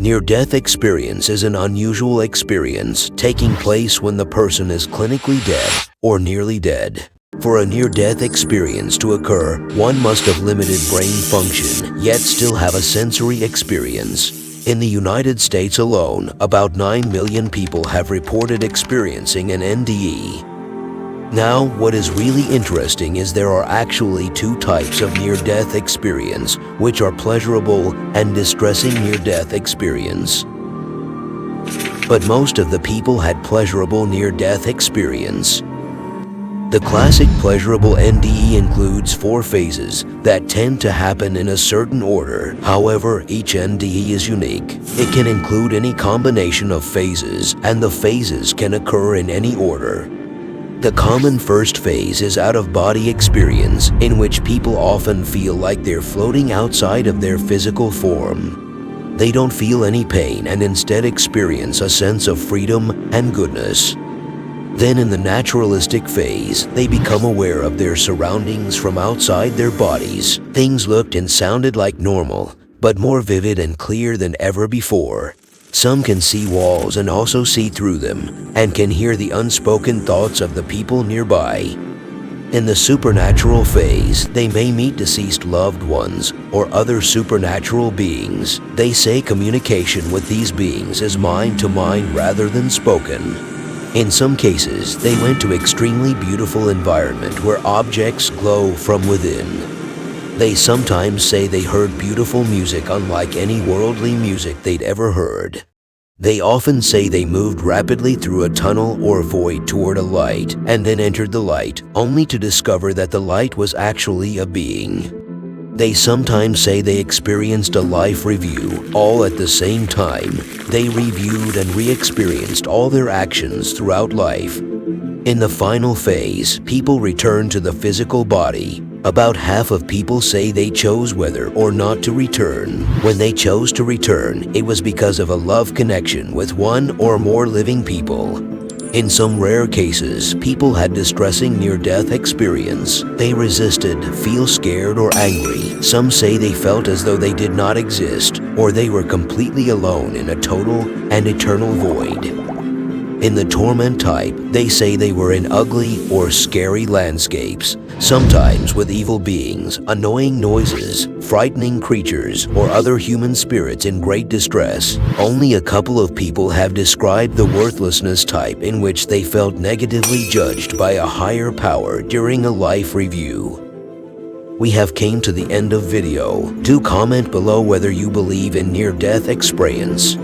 Near-death experience is an unusual experience taking place when the person is clinically dead or nearly dead. For a near-death experience to occur, one must have limited brain function, yet still have a sensory experience. In the United States alone, about 9 million people have reported experiencing an NDE. Now, what is really interesting is there are actually two types of near-death experience, which are pleasurable and distressing near-death experience. But most of the people had pleasurable near-death experience. The classic pleasurable NDE includes 4 phases that tend to happen in a certain order. However, each NDE is unique. It can include any combination of phases, and the phases can occur in any order. The common first phase is out-of-body experience, in which people often feel like they're floating outside of their physical form. They don't feel any pain and instead experience a sense of freedom and goodness. Then in the naturalistic phase, they become aware of their surroundings from outside their bodies. Things looked and sounded like normal, but more vivid and clear than ever before. Some can see walls and also see through them, and can hear the unspoken thoughts of the people nearby. In the supernatural phase, they may meet deceased loved ones or other supernatural beings. They say communication with these beings is mind to mind rather than spoken. In some cases, they went to extremely beautiful environment where objects glow from within. They sometimes say they heard beautiful music unlike any worldly music they'd ever heard. They often say they moved rapidly through a tunnel or void toward a light and then entered the light, only to discover that the light was actually a being. They sometimes say they experienced a life review, all at the same time. They reviewed and re-experienced all their actions throughout life. In the final phase, people return to the physical body. About half of people say they chose whether or not to return. When they chose to return, it was because of a love connection with one or more living people. In some rare cases, people had distressing near-death experience. They resisted, feel scared or angry. Some say they felt as though they did not exist, or they were completely alone in a total and eternal void. In the torment type, they say they were in ugly or scary landscapes, sometimes with evil beings, annoying noises, frightening creatures, or other human spirits in great distress. Only a couple of people have described the worthlessness type, in which they felt negatively judged by a higher power during a life review. We have came to the end of video. Do comment below whether you believe in near-death experience.